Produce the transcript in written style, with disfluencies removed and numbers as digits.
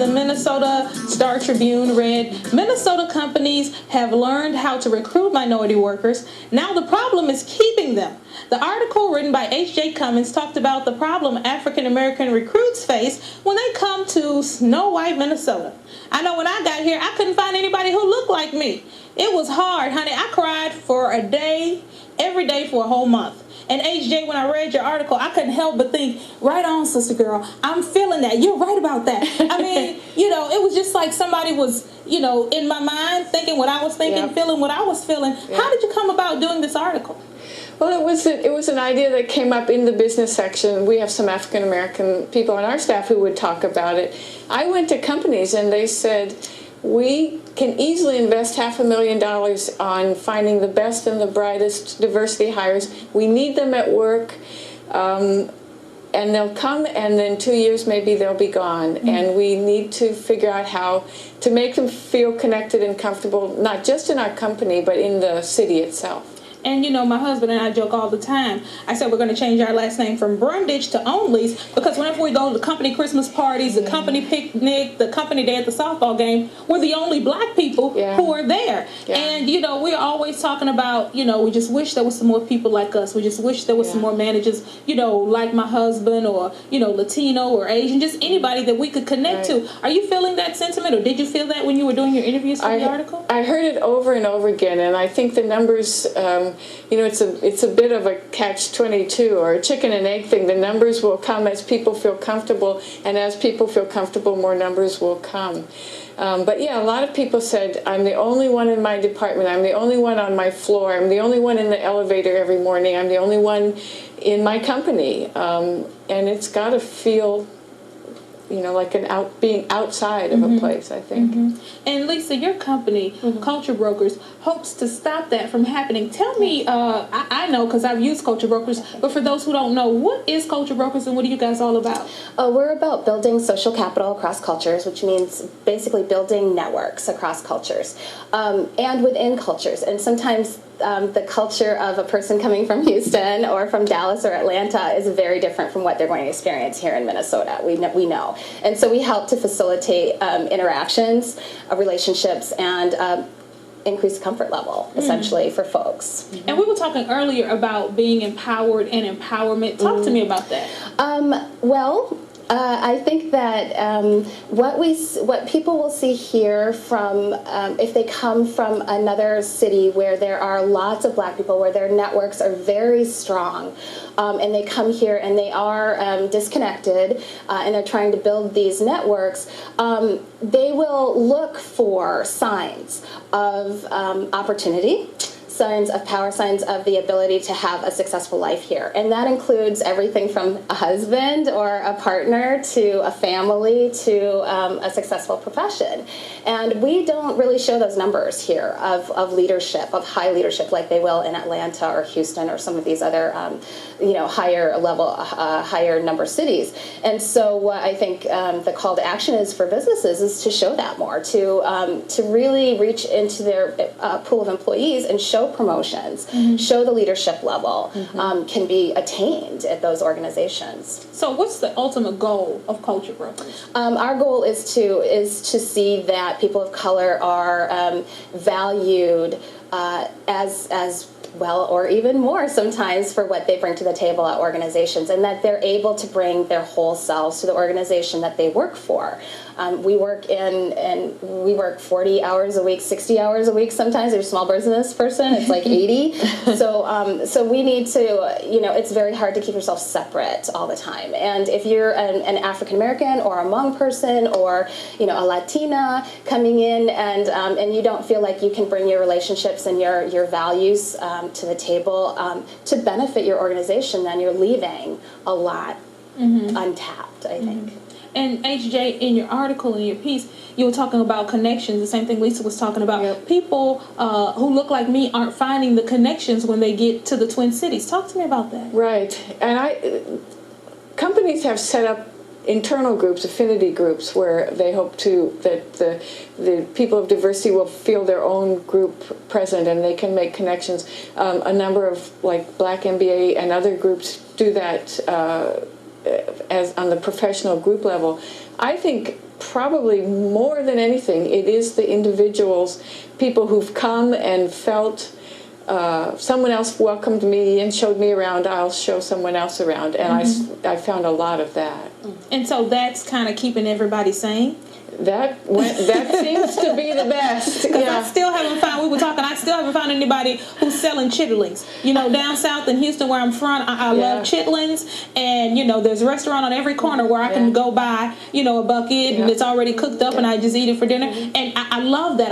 the Minnesota Star Tribune read, Minnesota companies have learned how to recruit minority workers. Now the problem is keeping them. The article written by H.J. Cummins talked about the problem African American recruits face when they come to Snow White, Minnesota. I know when I got here, I couldn't find anybody who looked like me. It was hard, honey. I cried for a day, every day for a whole month. And HJ, when I read your article, I couldn't help but think, right on, sister girl, I'm feeling that. You're right about that. I mean, it was just like somebody was, in my mind thinking what I was thinking, feeling what I was feeling. How did you come about doing this article? Well, it was an idea that came up in the business section. We have some African American people on our staff who would talk about it. I went to companies and they said, we can easily invest $500,000 on finding the best and the brightest diversity hires. We need them at work, and they'll come, and then 2 years maybe they'll be gone. Mm-hmm. And we need to figure out how to make them feel connected and comfortable, not just in our company, but in the city itself. And, my husband and I joke all the time. I said we're going to change our last name from Brundage to Onlys because whenever we go to the company Christmas parties, the company picnic, the company day at the softball game, we're the only black people who are there. Yeah. And, we're always talking about, we just wish there was some more people like us. We just wish there was some more managers, like my husband or, Latino or Asian, just anybody that we could connect to. Are you feeling that sentiment, or did you feel that when you were doing your interviews for the article? I heard it over and over again, and I think the numbers... it's a bit of a catch-22 or a chicken and egg thing. The numbers will come as people feel comfortable, and as people feel comfortable, more numbers will come. But a lot of people said, I'm the only one in my department, I'm the only one on my floor, I'm the only one in the elevator every morning, I'm the only one in my company. And it's got to feel... like being outside of a place, I think. Mm-hmm. And Lisa, your company, Culture Brokers, hopes to stop that from happening. Tell me, I know because I've used Culture Brokers, but for those who don't know, what is Culture Brokers and what are you guys all about? We're about building social capital across cultures, which means basically building networks across cultures and within cultures. And sometimes the culture of a person coming from Houston or from Dallas or Atlanta is very different from what they're going to experience here in Minnesota. We know. And so we help to facilitate interactions, relationships, and increase comfort level, essentially, for folks. And we were talking earlier about being empowered and empowerment. Talk to me about that. I think that what people will see here from if they come from another city where there are lots of black people, where their networks are very strong, and they come here and they are disconnected and they're trying to build these networks, they will look for signs of opportunity, signs of power, signs of the ability to have a successful life here. And that includes everything from a husband or a partner to a family to a successful profession. And we don't really show those numbers here of leadership, of high leadership like they will in Atlanta or Houston or some of these other higher level, higher number cities. And so what I think the call to action is for businesses is to show that more, to really reach into their pool of employees and show promotions, show the leadership level can be attained at those organizations. So what's the ultimate goal of Culture Brokers? Our goal is to see that people of color are valued as well, or even more sometimes, for what they bring to the table at organizations, and that they're able to bring their whole selves to the organization that they work for. We work 40 hours a week, 60 hours a week. Sometimes you're a small business person, it's like 80. So we need to, it's very hard to keep yourself separate all the time. And if you're an African American or a Hmong person or a Latina coming in and you don't feel like you can bring your relationships and your values to the table to benefit your organization, then you're leaving a lot untapped, I think. And HJ, in your article, in your piece, you were talking about connections, the same thing Lisa was talking about. Yep. People who look like me aren't finding the connections when they get to the Twin Cities. Talk to me about that. Right. And companies have set up internal groups, affinity groups, where they hope that the people of diversity will feel their own group present and they can make connections. A number of Black MBA and other groups do that as on the professional group level. I think probably more than anything, it is the individuals, people who've come and felt someone else welcomed me and showed me around, I'll show someone else around. And I found a lot of that. And so that's kind of keeping everybody sane? That seems to be the best. I still haven't found, we were talking, I still haven't found anybody who's selling chitlins. You know, down south in Houston where I'm from, I love chitlins. And, you know, there's a restaurant on every corner where I can go buy, you know, a bucket and it's already cooked up and I just eat it for dinner. And I love that.